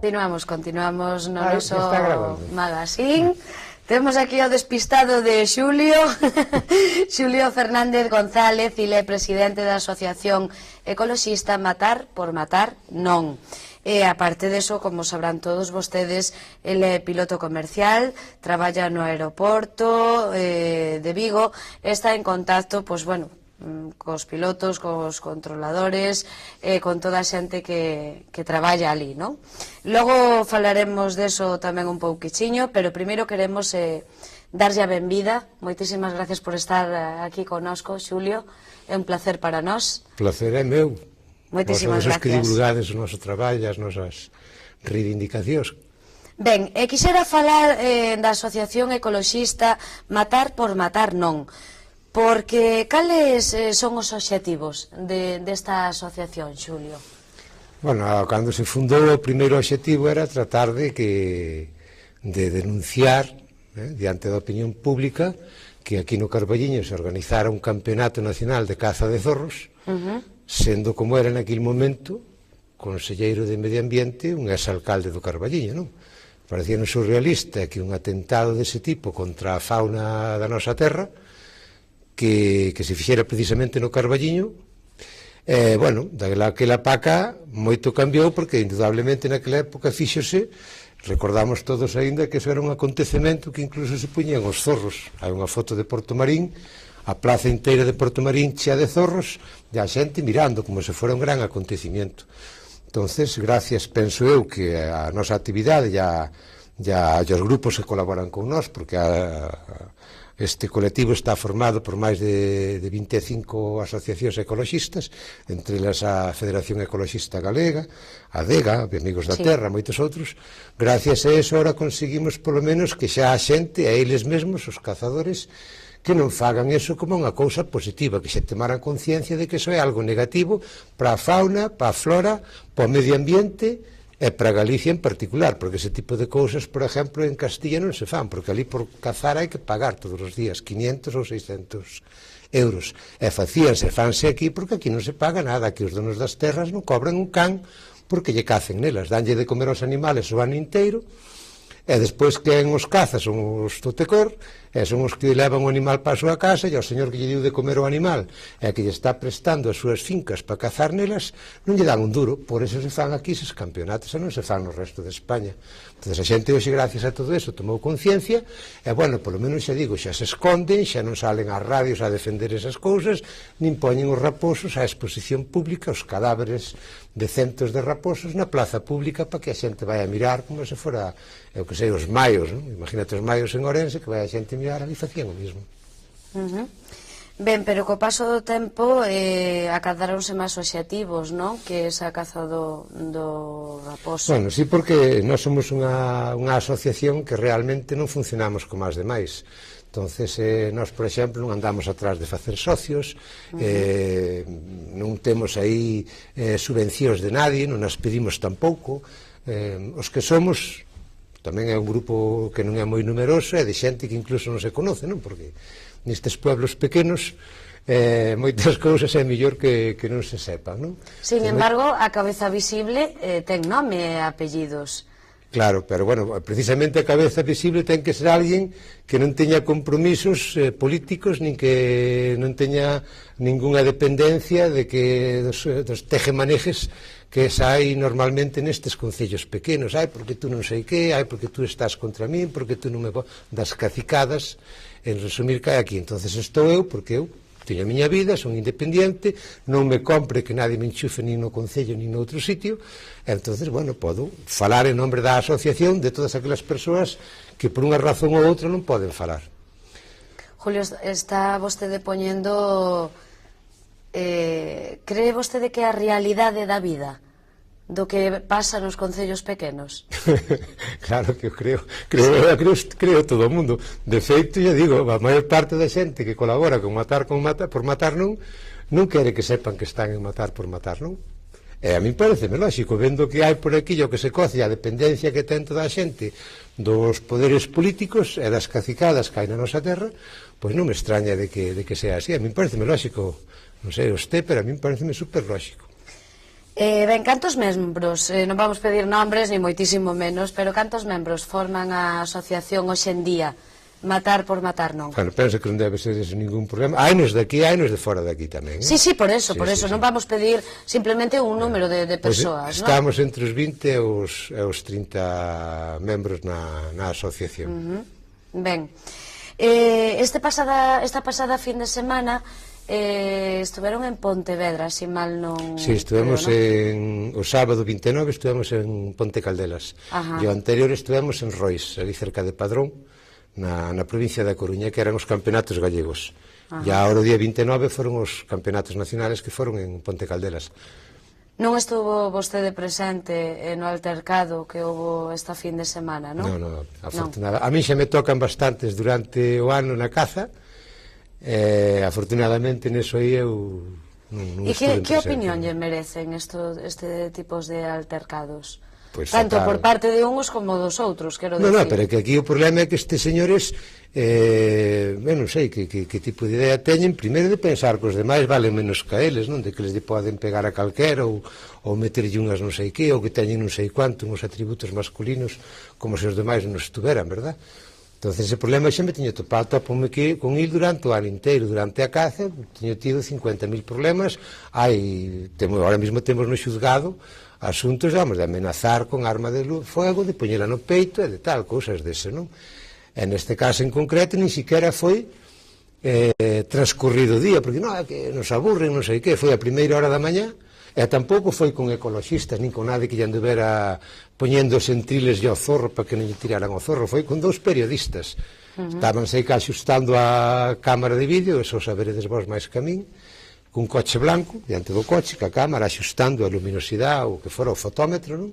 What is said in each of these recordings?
Continuamos no noso magazín. Temos aquí o despistado de Xulio Xulio Fernández González, ele é presidente da Asociación Ecoloxista Matar por Matar Non. E aparte deso, como sabrán todos vostedes, ele é piloto comercial, traballa no aeroporto de Vigo, está en contacto, pois bueno, cos pilotos, cos controladores, con toda a xente que traballa ali, non? Logo falaremos deso tamén un pouquichiño, pero primeiro queremos darlle a benvida. Moitísimas gracias por estar aquí connosco, Xulio, é un placer para nós. Placer é meu. Moitísimas gracias. Vos que divulgades o noso traballo, as nosas reivindicacións. Ben, quixera falar da Asociación Ecoloxista Matar por Matar Non, porque cales son os obxectivos desta asociación, Xulio? Bueno, cando se fundou, o primeiro obxectivo era tratar de denunciar diante da opinión pública que aquí no Carballiño se organizara un campeonato nacional de caza de zorros, sendo como era naquele momento conselleiro de Medio Ambiente un exalcalde do Carballiño, non? Parecía surrealista que un atentado dese tipo contra a fauna da nosa terra que se fixera precisamente no Carballiño. Bueno, daquela paca moito cambiou, porque indudablemente naquela época fíxose, recordamos todos aínda que eso era un acontecemento que incluso se puñían os zorros. Hai unha foto de Porto Marín, a plaza inteira de Porto Marín chea de zorros, e a xente mirando como se fora un gran acontecimiento. Entonces, gracias, penso eu, que a nosa actividade e os grupos que colaboran con nós, porque este colectivo está formado por máis de 25 asociacións ecoloxistas, entre elas a Federación Ecoloxista Galega, a DEGA, Amigos da Terra, moitos outros. Gracias a eso, ahora conseguimos polo menos que xa a xente, a eles mesmos, os cazadores, que non fagan eso como unha cousa positiva, que se tomaran conciencia de que eso é algo negativo para a fauna, para a flora, para o medio ambiente e para Galicia en particular, porque ese tipo de cousas, por exemplo, en Castilla non se fan, porque ali por cazar hai que pagar todos os días 500 ou 600 euros, e fanse aquí porque aquí non se paga nada, que os donos das terras non cobran un can porque lle cacen nelas, danlle de comer aos animales o ano inteiro, e despois quen os caza son os totecor, e son os que levan o animal para a súa casa, e o señor que lle diu de comer o animal e que lle está prestando as súas fincas para cazar nelas, non lle dan un duro. Por eso se fan aquí eses campeonatos e non se fan no resto de España. Entón a xente hoxe, gracias a todo eso, tomou conciencia, e bueno, polo menos xa digo, xa se esconden, xa non salen ás radios a defender esas cousas, nin poñen os raposos á exposición pública, os cadáveres de centos de raposos na plaza pública para que a xente vai a mirar como se fora, eu que sei, os maios, non? Imagínate os maios en Orense, que vai a xente mirar, ali facían o mismo. Ben, pero co paso do tempo acadaronse máis obxectivos, non? Que esa caza do raposo. Bueno, sí, porque nós somos unha asociación que realmente non funcionamos como as demais. Entonces, nós, por exemplo, non andamos atrás de facer socios, non temos aí subvencións de nadie, non as pedimos tampouco. Os que somos, tamén é un grupo que non é moi numeroso, é de xente que incluso non se conoce, non? Porque nestes pueblos pequenos moitas cousas é mellor que non se sepan, non? Sin embargo, a cabeza visible ten nome e apellidos. Claro, pero bueno, precisamente a cabeza visible ten que ser alguén que non teña compromisos políticos, nin que non teña ningunha dependencia de que dos tejemanejes que hai normalmente nestes concellos pequenos. Ai, porque tú non sei que, ai, porque tú estás contra min, porque tú non me das cacicadas, en resumir, que hai aquí. Entonces estou eu, porque eu teño a miña vida, son independente, non me compre que nadie me enchufe nin no concello nin no outro sitio, e entonces, bueno, podo falar en nombre da asociación de todas aquelas persoas que por unha razón ou outra non poden falar. Julio, está vostede poñendo... cree vostede que a realidade da vida do que pasa nos concellos pequenos? Claro que eu creo todo o mundo. De feito, ya digo, a maior parte da xente que colabora con Matar por Matar non quere que sepan que están en Matar por Matar non. E a min pareceme lógico, vendo que hai por aquí o que se coce, a dependencia que ten toda a xente dos poderes políticos e das cacicadas que hai na nosa terra, pois non me extraña de que sea así. A min pareceme lógico, non sei, pero a min pareceme super lógico. Ben, cantos membros, non vamos pedir nombres ni moitísimo menos, pero cantos membros forman a asociación hoxe en día? Matar por matar non. Bueno, penso que non debe ser ese ningún problema. Hainos de aquí, hainos de fora de aquí tamén. Sí, por eso, non vamos pedir simplemente un número de persoas, non? Estamos entre os 20 e os 30 membros na asociación. Ben, esta pasada fin de semana estuveron en Pontevedra, se mal non... Si, estuvemos o sábado 29 estuvemos en Ponte Caldelas. E o anterior estuvemos en Rois, ali cerca de Padrón, na provincia da Coruña, que eran os campeonatos gallegos. E agora o día 29 foron os campeonatos nacionales que foron en Ponte Caldelas. Non estuvo vostede presente no altercado que houve esta fin de semana, non? Non, afortunadamente. A mí xa me tocan bastantes durante o ano na caza. Afortunadamente neso aí eu non estuve presente. E que opinión lle merecen este tipos de altercados? Pues tanto por parte de uns como dos outros, quero dicir. Non, pero que aquí o problema é que estes señores non sei que tipo de idea teñen, primeiro de pensar que os demais valen menos que eles, non? De que les poden pegar a calquera ou meterlle unhas non sei que, ou que teñen non sei quanto uns atributos masculinos como se os demais non estuveran, verdad? Entonces ese problema xa me tiño topado con il durante o ano inteiro, durante a caza tiño tido 50.000 problemas. Ahora mesmo temos no xuzgado asuntos, vamos, de amenazar con arma de fuego, de poñela no peito e de tal, cousas dese, non? E neste caso en concreto nin siquiera foi transcorrido o día, porque non, que nos aburren, non sei que, foi a primeira hora da mañá, e tampouco foi con ecologistas, nin con nada que lle anduvera poñendo sentiles ao zorro para que non lle tiraran o zorro, foi con dous periodistas. Estaban sei que axustando a cámara de vídeo, eso saberedes vos máis que a min, cun coche blanco, diante do coche, ca cámara, axustando a luminosidade, o que fora o fotómetro, non?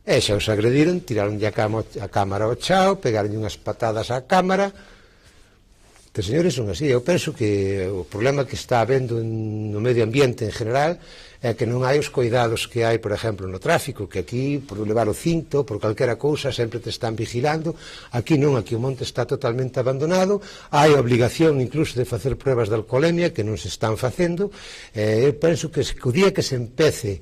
E xa os agrediron, tiraronlle a cámara ao chao, pegaronlle unhas patadas á cámara. Estes señores son así. Eu penso que o problema que está habendo no medio ambiente en general é que non hai os cuidados que hai, por exemplo, no tráfico, que aquí, por levar o cinto, por calquera cousa, sempre te están vigilando. Aquí non, aquí o monte está totalmente abandonado. Hai obligación incluso de facer pruebas de alcoholemia que non se están facendo. Eu penso que o día que se empece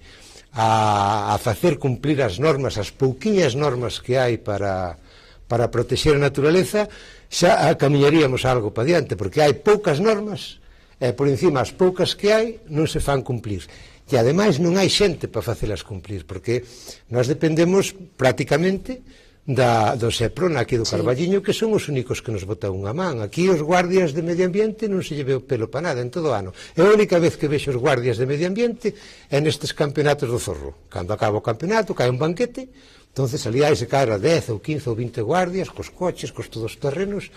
a facer cumplir as normas, as pouquiñas normas que hai para protexer a naturaleza, xa camiñaríamos algo para diante, porque hai poucas normas e por encima as poucas que hai non se fan cumplir. E ademais non hai xente para facelas cumplir, porque nós dependemos prácticamente do SEPRON aquí do Carballiño, que son os únicos que nos botan unha man. Aquí os guardias de medio ambiente non se lle ve o pelo para nada en todo o ano. É a única vez que vexo os guardias de medio ambiente é nestes campeonatos do zorro. Cando acaba o campeonato, cae un banquete, entonces ali hai se caer a 10 ou 15 ou 20 guardias, cos coches, cos todos os terrenos.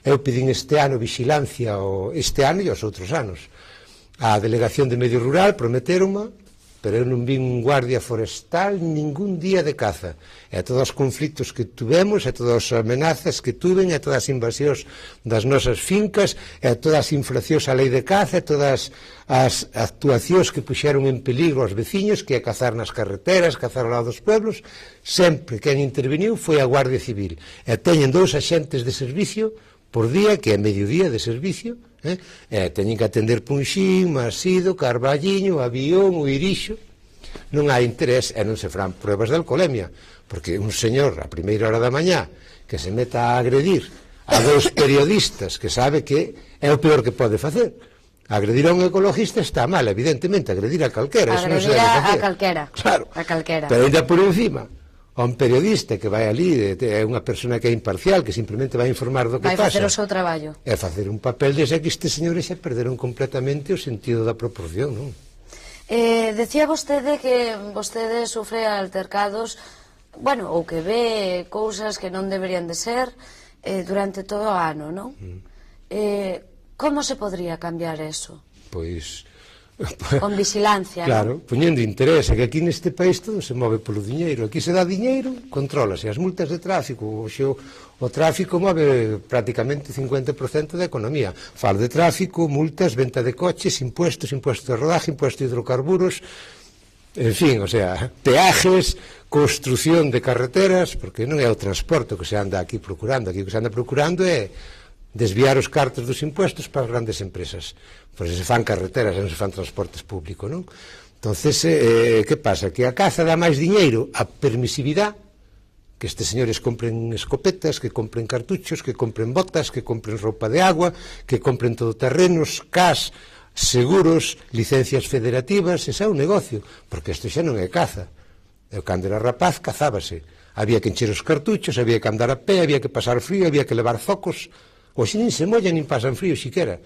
Eu pedín este ano vigilancia, este ano e os outros anos. A Delegación de Medio Rural prometeronme, pero eu non vi un guardia forestal ningún día de caza. E todos os conflitos que tuvemos, e todas as amenazas que tuven, e todas as invasións das nosas fincas, e todas as infraccións á lei de caza, e todas as actuacións que puxeron en peligro aos veciños, que é cazar nas carreteras, cazar ao lado dos pueblos, sempre quen interveniu foi a Guardia Civil. E teñen 2 axentes de servicio por día, que é mediodía de servicio, teñen que atender Punxín, Masido, Carballiño, Avión, o Irixo. Non hai interés e non se farán pruebas de alcoholemia, porque un señor a primeira hora da mañá que se meta a agredir a 2 periodistas que sabe que é o peor que pode facer. Agredir a un ecologista está mal, evidentemente, agredir a calquera. Agredir a calquera. Claro, a calquera. Pero ainda por encima, a un periodista que vai ali, é unha persona que é imparcial, que simplemente vai informar do que pasa. Vai facer o seu traballo. É facer un papel dese que estes señores xa perderon completamente o sentido da proporción, non? Decía vostede que vostede sufre altercados, bueno, ou que ve cousas que non deberían de ser durante todo o ano, non? Como se podría cambiar eso? Pois... Con vigilancia, claro, poñendo interés, que aquí neste país todo se move polo diñeiro. Aquí se dá diñeiro, contrólase as multas de tráfico. O tráfico move prácticamente 50% da economía. Falo de tráfico, multas, venta de coches, impuestos de rodaje, impuestos de hidrocarburos, en fin, o sea, peajes, construción de carreteras, porque non é o transporte que se anda aquí procurando. Aquí o que se anda procurando é desviar os cartos dos impuestos para as grandes empresas. Pois se fan carreteras e non se fan transportes públicos, non? Entonces, que pasa? Que a caza dá máis diñeiro, a permisividade, que estes señores compren escopetas, que compren cartuchos, que compren botas, que compren roupa de agua, que compren todoterrenos, CAS, seguros, licencias federativas, ese é un negocio, porque isto xa non é caza. Eu, cando era rapaz, cazábase. Había que encher os cartuchos, había que andar a pé, había que pasar frío, había que levar zocos. Hoxe nin se mollan, nin pasan frío, siquera.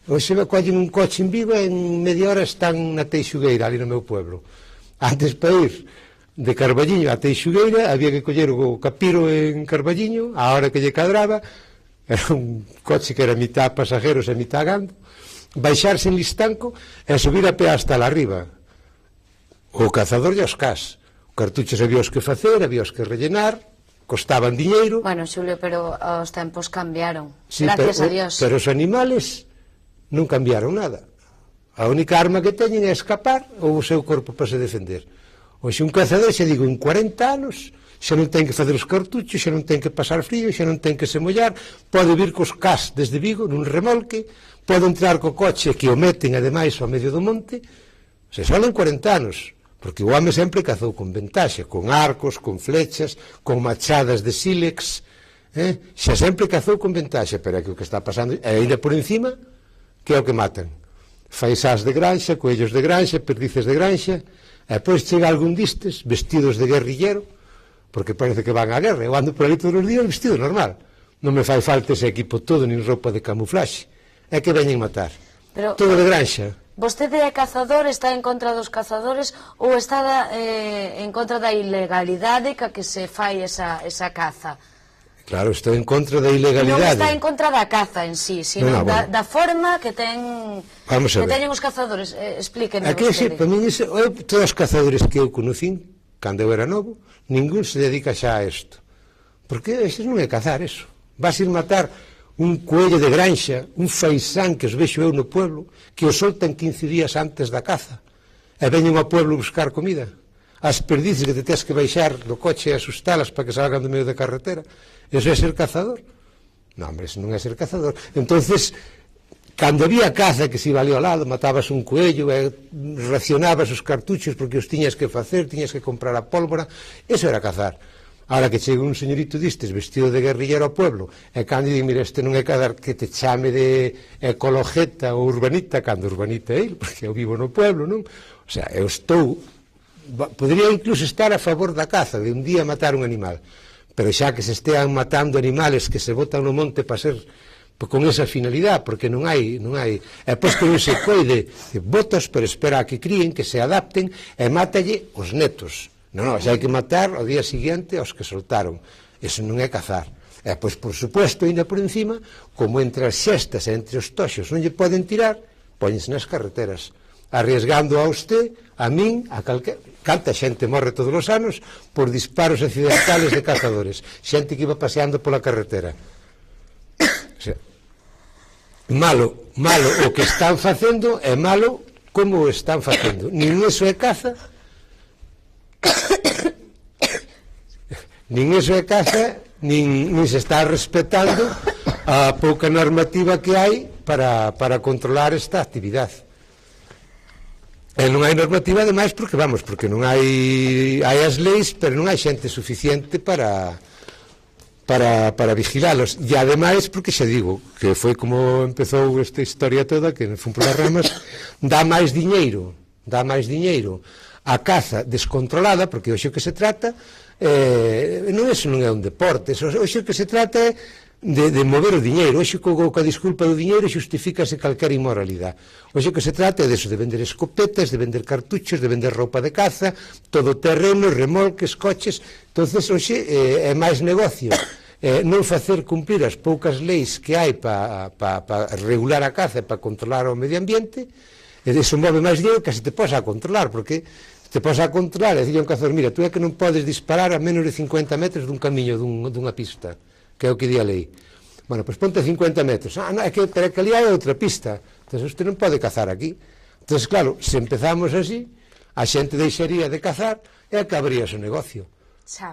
Hoxe me collen un coche en Vigo e en media hora están na Teixugueira, ali no meu pueblo. Antes, para ir de Carballiño a Teixugueira, había que coller o capiro en Carballiño, a hora que lle cadraba, era un coche que era mitad pasajeros e mitad gando, baixarse en Listanco e subir a pé hasta la arriba. O cazador e os CAS. Cartuchos había os que facer, había os que rellenar, costaban diñeiro. Bueno, Xulio, pero os tempos cambiaron, sí, gracias a Dios. Pero os animales non cambiaron nada. A única arma que teñen é escapar ou o seu corpo para se defender. Oxe, un cazador, xa digo, en 40 anos, xa non ten que fazer os cartuchos, xa non ten que pasar frío, xa non ten que se mollar, pode vir cos CAS desde Vigo nun remolque, pode entrar co coche que o meten, ademais, ao medio do monte, se só en 40 anos, porque o home sempre cazou con ventaxe, con arcos, con flechas, con machadas de sílex, xa sempre cazou con ventaxe, pero é que o que está pasando, e ainda por encima, que é o que matan? Faisás de granxa, coellos de granxa, perdices de granxa, e depois chega algún distes, vestidos de guerrillero, porque parece que van á guerra. Eu ando por ali todos os días vestido normal. Non me fai falta ese equipo todo, nin roupa de camuflaxe. É que veñen matar. Pero, todo de granxa. Vostede é cazador, está en contra dos cazadores ou está en contra da ilegalidade que se fai esa caza? Claro, estou en contra da ilegalidade. Non está en contra da caza en sí, sino da forma que teñen os cazadores. Explíquenos vostede. Para mí, todos os cazadores que eu conocín, cando eu era novo, ningún se dedica xa a isto. Porque isto non é cazar, eso. Vas ir matar un coello de granxa, un faisán que os vexo eu no pueblo, que o soltan 15 días antes da caza, e veñen ao pueblo buscar comida. As perdices que te tens que baixar do coche e asustalas para que salgan do medio da carretera. Eso é ser cazador? Non, hombre, eso non é ser cazador. Entonces, cando había caza que se iba ali ao lado, matabas un coello e racionabas os cartuchos porque os tiñas que facer, tiñas que comprar a pólvora, eso era cazar. Ahora que chega un señorito distes vestido de guerrillero ao pueblo e cando di, mira, este non é cazar, que te chame de ecologeta ou urbanita, cando urbanita é ele, porque eu vivo no pueblo, non? O sea, eu estou... Podría incluso estar a favor da caza, de un día matar un animal, pero xa que se estean matando animales que se botan no monte para ser con esa finalidade, porque non hai, e pois que non se coide, botas para esperar a que críen, que se adapten, e mátalle os netos. Non, xa hai que matar ao día seguinte aos que soltaron. Eso non é cazar. E pois, por suposto, ainda por encima, como entre as xestas e entre os toxos non lle poden tirar, póñense nas carreteras, arriesgando a usted, a min, a calquera... Canta xente morre todos os anos por disparos accidentales de cazadores, xente que iba paseando pola carretera. O sea, malo o que están facendo, é malo como o están facendo. Nin eso é caza, nin eso é caza, nin se está respetando a pouca normativa que hai para controlar esta actividade. E non hai normativa, ademais, porque non hai as leis, pero non hai xente suficiente para vigilalos. E ademais, porque xa digo, que foi como empezou esta historia toda, que fun polas ramas, dá máis diñeiro a caza descontrolada, porque hoxe o que se trata, eso non é un deporte, hoxe o que se trata é de mover o diñeiro. Hoxe coa disculpa do diñeiro xustifícase calquera inmoralidade. Hoxe que se trata é de vender escopetas, de vender cartuchos, de vender roupa de caza, todo terreno, remolques, coches. Entonces hoxe é máis negocio non facer cumprir as poucas leis que hai para regular a caza e para controlar o medio ambiente, e iso move máis dinheiro que se te posa a controlar, porque te posa a controlar e dicir a un cazador, mira, tú é que non podes disparar a menos de 50 metros dun camiño, dunha pista, que é o que di a lei. Bueno, pois ponte 50 metros. Non, é que ali hai outra pista. Entón, usted non pode cazar aquí. Entón, claro, se empezamos así, a xente deixaría de cazar e acabaría o seu negocio. Xa.